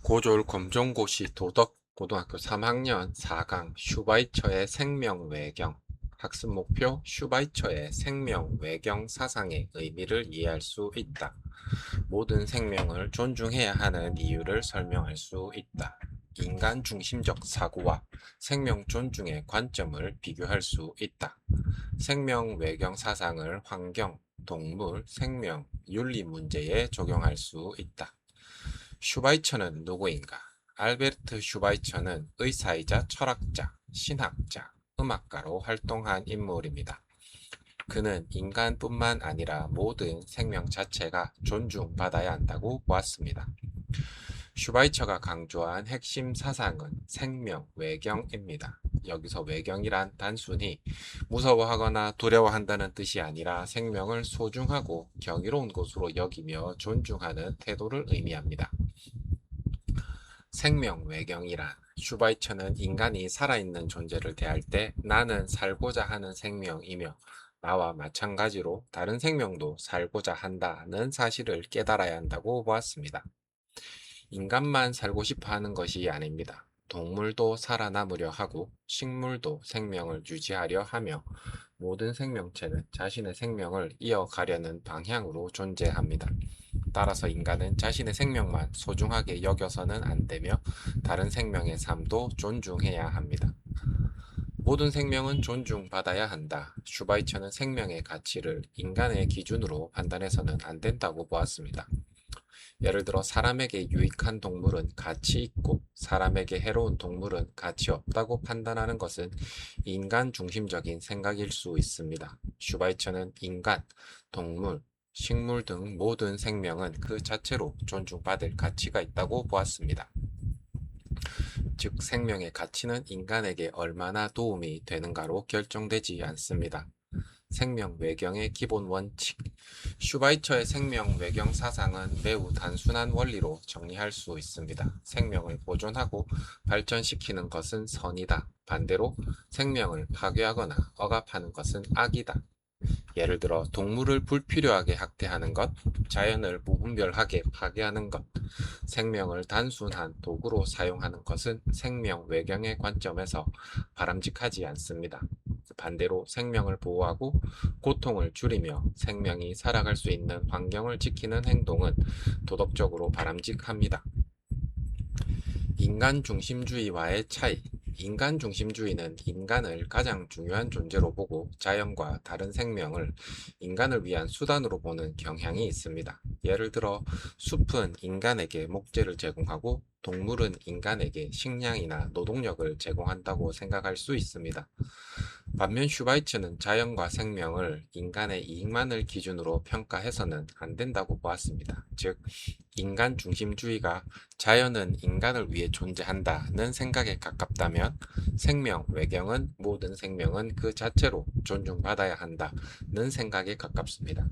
고졸 검정고시 도덕 고등학교 3학년 4강 슈바이처의 생명 외경 학습 목표 슈바이처의 생명 외경 사상의 의미를 이해할 수 있다. 모든 생명을 존중해야 하는 이유를 설명할 수 있다. 인간 중심적 사고와 생명 존중의 관점을 비교할 수 있다. 생명 외경 사상을 환경, 동물, 생명, 윤리 문제에 적용할 수 있다. 슈바이처는 누구인가? 알베르트 슈바이처는 의사이자 철학자, 신학자, 음악가로 활동한 인물입니다. 그는 인간뿐만 아니라 모든 생명 자체가 존중받아야 한다고 보았습니다. 슈바이처가 강조한 핵심 사상은 생명 외경입니다. 여기서 외경이란 단순히 무서워하거나 두려워한다는 뜻이 아니라 생명을 소중하고 경이로운 것으로 여기며 존중하는 태도를 의미합니다. 생명 외경이란 슈바이처는 인간이 살아있는 존재를 대할 때 나는 살고자 하는 생명이며 나와 마찬가지로 다른 생명도 살고자 한다는 사실을 깨달아야 한다고 보았습니다. 인간만 살고 싶어 하는 것이 아닙니다. 동물도 살아남으려 하고 식물도 생명을 유지하려 하며 모든 생명체는 자신의 생명을 이어가려는 방향으로 존재합니다. 따라서 인간은 자신의 생명만 소중하게 여겨서는 안 되며 다른 생명의 삶도 존중해야 합니다. 모든 생명은 존중받아야 한다. 슈바이처는 생명의 가치를 인간의 기준으로 판단해서는 안 된다고 보았습니다. 예를 들어 사람에게 유익한 동물은 가치 있고 사람에게 해로운 동물은 가치 없다고 판단하는 것은 인간 중심적인 생각일 수 있습니다. 슈바이처는 인간, 동물, 식물 등 모든 생명은 그 자체로 존중받을 가치가 있다고 보았습니다. 즉 생명의 가치는 인간에게 얼마나 도움이 되는가로 결정되지 않습니다. 생명 외경의 기본 원칙. 슈바이처의 생명 외경 사상은 매우 단순한 원리로 정리할 수 있습니다. 생명을 보존하고 발전시키는 것은 선이다. 반대로 생명을 파괴하거나 억압하는 것은 악이다. 예를 들어 동물을 불필요하게 학대하는 것, 자연을 무분별하게 파괴하는 것, 생명을 단순한 도구로 사용하는 것은 생명 외경의 관점에서 바람직하지 않습니다. 반대로 생명을 보호하고 고통을 줄이며 생명이 살아갈 수 있는 환경을 지키는 행동은 도덕적으로 바람직합니다. 인간 중심주의와의 차이. 인간 중심주의는 인간을 가장 중요한 존재로 보고 자연과 다른 생명을 인간을 위한 수단으로 보는 경향이 있습니다. 예를 들어 숲은 인간에게 목재를 제공하고 동물은 인간에게 식량이나 노동력을 제공한다고 생각할 수 있습니다. 반면 슈바이처는 자연과 생명을 인간의 이익만을 기준으로 평가해서는 안 된다고 보았습니다. 즉, 인간 중심주의가 자연은 인간을 위해 존재한다는 생각에 가깝다면 생명 외경은 모든 생명은 그 자체로 존중받아야 한다는 생각에 가깝습니다.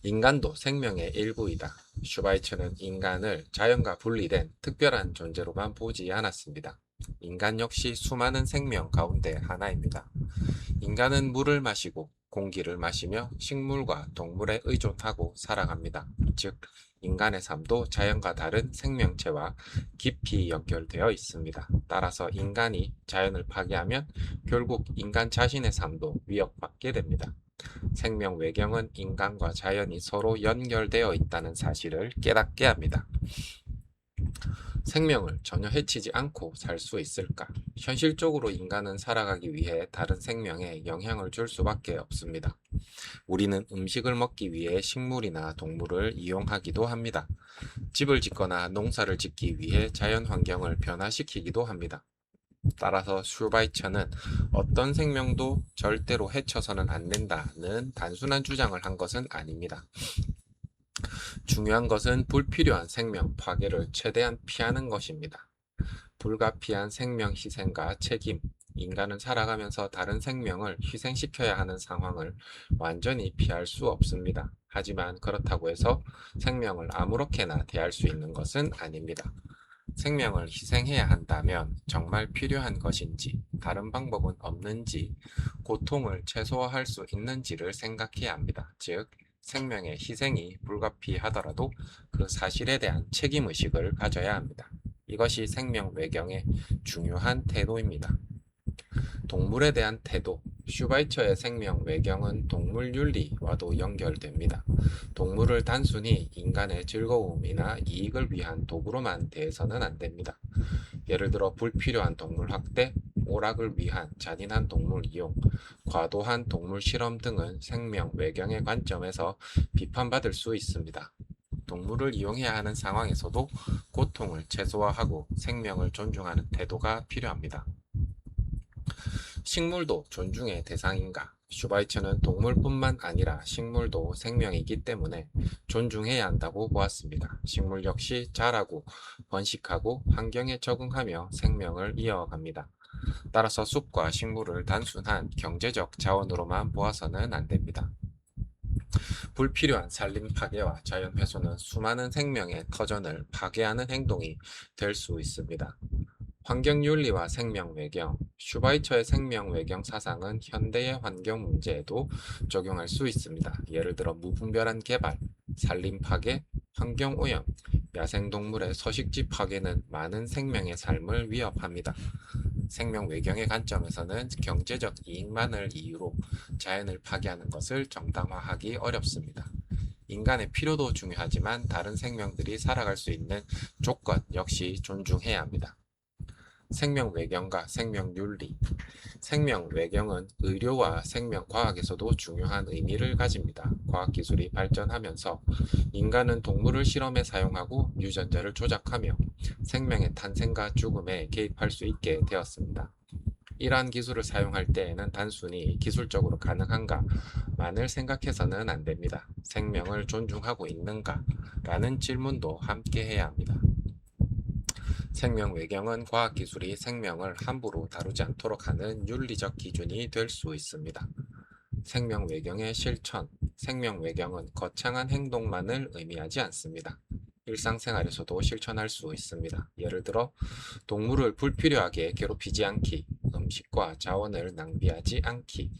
인간도 생명의 일부이다. 슈바이처는 인간을 자연과 분리된 특별한 존재로만 보지 않았습니다. 인간 역시 수많은 생명 가운데 하나입니다. 인간은 물을 마시고 공기를 마시며 식물과 동물에 의존하고 살아갑니다. 즉, 인간의 삶도 자연과 다른 생명체와 깊이 연결되어 있습니다. 따라서 인간이 자연을 파괴하면 결국 인간 자신의 삶도 위협받게 됩니다. 생명 외경은 인간과 자연이 서로 연결되어 있다는 사실을 깨닫게 합니다. 생명을 전혀 해치지 않고 살 수 있을까? 현실적으로 인간은 살아가기 위해 다른 생명에 영향을 줄 수밖에 없습니다. 우리는 음식을 먹기 위해 식물이나 동물을 이용하기도 합니다. 집을 짓거나 농사를 짓기 위해 자연 환경을 변화시키기도 합니다. 따라서 슈바이처는 어떤 생명도 절대로 해쳐서는 안 된다는 단순한 주장을 한 것은 아닙니다. 중요한 것은 불필요한 생명 파괴를 최대한 피하는 것입니다. 불가피한 생명 희생과 책임, 인간은 살아가면서 다른 생명을 희생시켜야 하는 상황을 완전히 피할 수 없습니다. 하지만 그렇다고 해서 생명을 아무렇게나 대할 수 있는 것은 아닙니다. 생명을 희생해야 한다면 정말 필요한 것인지, 다른 방법은 없는지, 고통을 최소화할 수 있는지를 생각해야 합니다. 즉, 생명의 희생이 불가피하더라도 그 사실에 대한 책임의식을 가져야 합니다. 이것이 생명 외경의 중요한 태도입니다. 동물에 대한 태도. 슈바이처의 생명 외경은 동물 윤리와도 연결됩니다. 동물을 단순히 인간의 즐거움이나 이익을 위한 도구로만 대해서는 안 됩니다. 예를 들어 불필요한 동물 학대, 오락을 위한 잔인한 동물 이용, 과도한 동물 실험 등은 생명 외경의 관점에서 비판받을 수 있습니다. 동물을 이용해야 하는 상황에서도 고통을 최소화하고 생명을 존중하는 태도가 필요합니다. 식물도 존중의 대상인가? 슈바이처는 동물뿐만 아니라 식물도 생명이기 때문에 존중해야 한다고 보았습니다. 식물 역시 자라고 번식하고 환경에 적응하며 생명을 이어갑니다. 따라서 숲과 식물을 단순한 경제적 자원으로만 보아서는 안 됩니다. 불필요한 산림 파괴와 자연 훼손은 수많은 생명의 터전을 파괴하는 행동이 될 수 있습니다. 환경윤리와 생명 외경. 슈바이처의 생명 외경 사상은 현대의 환경 문제에도 적용할 수 있습니다. 예를 들어 무분별한 개발, 산림 파괴, 환경 오염, 야생동물의 서식지 파괴는 많은 생명의 삶을 위협합니다. 생명 외경의 관점에서는 경제적 이익만을 이유로 자연을 파괴하는 것을 정당화하기 어렵습니다. 인간의 필요도 중요하지만 다른 생명들이 살아갈 수 있는 조건 역시 존중해야 합니다. 생명 외경과 생명 윤리. 생명 외경은 의료와 생명 과학에서도 중요한 의미를 가집니다. 과학기술이 발전하면서 인간은 동물을 실험에 사용하고 유전자를 조작하며 생명의 탄생과 죽음에 개입할 수 있게 되었습니다. 이러한 기술을 사용할 때에는 단순히 기술적으로 가능한가만을 생각해서는 안 됩니다. 생명을 존중하고 있는가? 라는 질문도 함께 해야 합니다. 생명 외경은 과학기술이 생명을 함부로 다루지 않도록 하는 윤리적 기준이 될 수 있습니다. 생명 외경의 실천. 생명 외경은 거창한 행동만을 의미하지 않습니다. 일상생활에서도 실천할 수 있습니다. 예를 들어 동물을 불필요하게 괴롭히지 않기, 음식과 자원을 낭비하지 않기,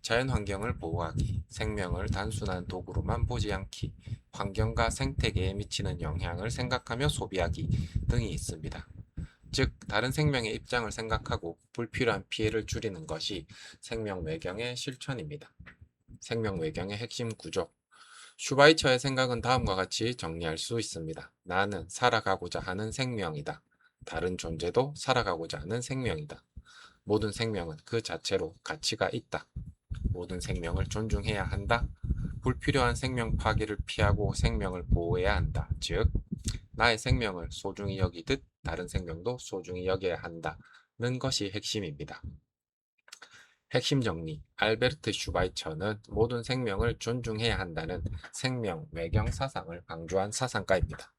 자연환경을 보호하기, 생명을 단순한 도구로만 보지 않기, 환경과 생태계에 미치는 영향을 생각하며 소비하기 등이 있습니다. 즉, 다른 생명의 입장을 생각하고 불필요한 피해를 줄이는 것이 생명 외경의 실천입니다. 생명 외경의 핵심 구조. 슈바이처의 생각은 다음과 같이 정리할 수 있습니다. 나는 살아가고자 하는 생명이다. 다른 존재도 살아가고자 하는 생명이다. 모든 생명은 그 자체로 가치가 있다. 모든 생명을 존중해야 한다. 불필요한 생명 파괴를 피하고 생명을 보호해야 한다. 즉, 나의 생명을 소중히 여기듯 다른 생명도 소중히 여겨야 한다는 것이 핵심입니다. 핵심 정리. 알베르트 슈바이처는 모든 생명을 존중해야 한다는 생명 외경 사상을 강조한 사상가입니다.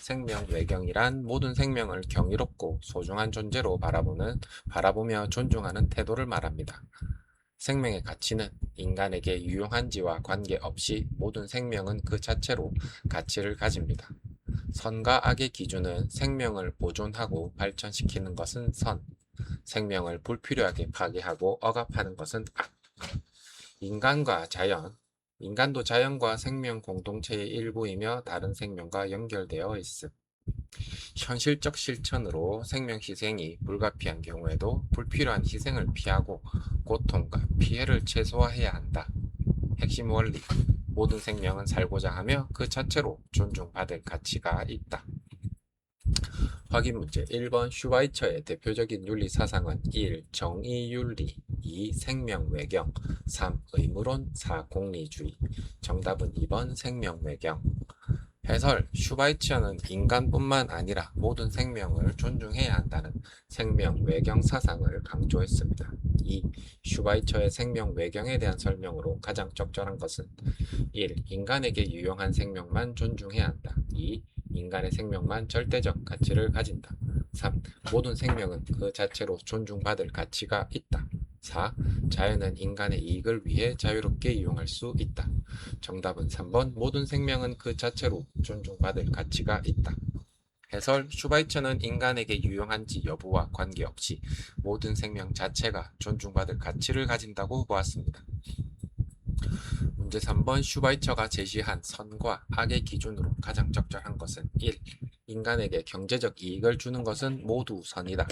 생명 외경이란 모든 생명을 경이롭고 소중한 존재로 바라보며 존중하는 태도를 말합니다. 생명의 가치는 인간에게 유용한지와 관계없이 모든 생명은 그 자체로 가치를 가집니다. 선과 악의 기준은 생명을 보존하고 발전시키는 것은 선, 생명을 불필요하게 파괴하고 억압하는 것은 악. 인간도 자연과 생명 공동체의 일부이며 다른 생명과 연결되어 있음. 현실적 실천으로 생명 희생이 불가피한 경우에도 불필요한 희생을 피하고 고통과 피해를 최소화해야 한다. 핵심 원리. 모든 생명은 살고자 하며 그 자체로 존중받을 가치가 있다. 확인 문제 1번 슈바이처의 대표적인 윤리 사상은 1. 정의윤리 2. 생명외경 3. 의무론 4. 공리주의. 정답은 2번 생명외경. 해설. 슈바이처는 인간뿐만 아니라 모든 생명을 존중해야 한다는 생명외경 사상을 강조했습니다. 2. 슈바이처의 생명외경에 대한 설명으로 가장 적절한 것은 1. 인간에게 유용한 생명만 존중해야 한다. 2. 인간의 생명만 절대적 가치를 가진다. 3. 모든 생명은 그 자체로 존중받을 가치가 있다. 4. 자연은 인간의 이익을 위해 자유롭게 이용할 수 있다. 정답은 3번 모든 생명은 그 자체로 존중받을 가치가 있다. 해설. 슈바이처는 인간에게 유용한지 여부와 관계없이 모든 생명 자체가 존중받을 가치를 가진다고 보았습니다. 문제 3번 슈바이처가 제시한 선과 악의 기준으로 가장 적절한 것은 1. 인간에게 경제적 이익을 주는 것은 모두 선이다.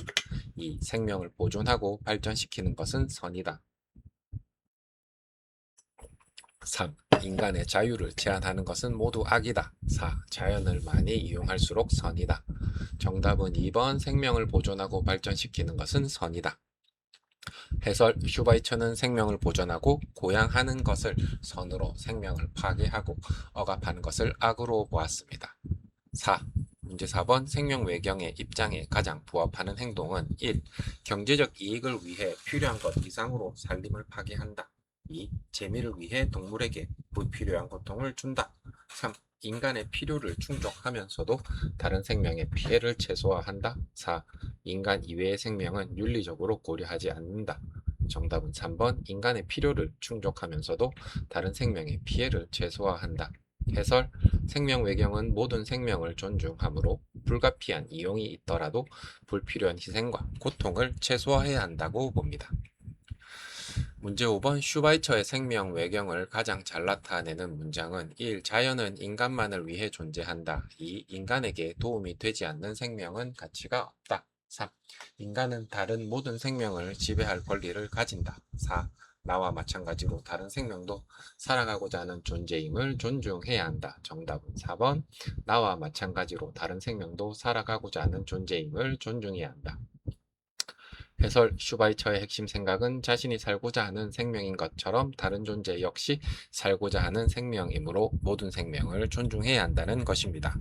2. 생명을 보존하고 발전시키는 것은 선이다. 3. 인간의 자유를 제한하는 것은 모두 악이다. 4. 자연을 많이 이용할수록 선이다. 정답은 2번 생명을 보존하고 발전시키는 것은 선이다. 해설 슈바이처는 생명을 보존하고 고양하는 것을 선으로 생명을 파괴하고 억압하는 것을 악으로 보았습니다. 4. 문제 4번 생명 외경의 입장에 가장 부합하는 행동은 1. 경제적 이익을 위해 필요한 것 이상으로 살림을 파괴한다. 2. 재미를 위해 동물에게 불필요한 고통을 준다. 3. 인간의 필요를 충족하면서도 다른 생명의 피해를 최소화한다. 4. 인간 이외의 생명은 윤리적으로 고려하지 않는다. 정답은 3번 인간의 필요를 충족하면서도 다른 생명의 피해를 최소화한다. 해설 생명 외경은 모든 생명을 존중하므로 불가피한 이용이 있더라도 불필요한 희생과 고통을 최소화해야 한다고 봅니다. 문제 5번 슈바이처의 생명 외경을 가장 잘 나타내는 문장은 1. 자연은 인간만을 위해 존재한다. 2. 인간에게 도움이 되지 않는 생명은 가치가 없다. 3. 인간은 다른 모든 생명을 지배할 권리를 가진다. 4. 나와 마찬가지로 다른 생명도 살아가고자 하는 존재임을 존중해야 한다. 정답은 4번 나와 마찬가지로 다른 생명도 살아가고자 하는 존재임을 존중해야 한다. 해설 슈바이처의 핵심 생각은 자신이 살고자 하는 생명인 것처럼 다른 존재 역시 살고자 하는 생명이므로 모든 생명을 존중해야 한다는 것입니다.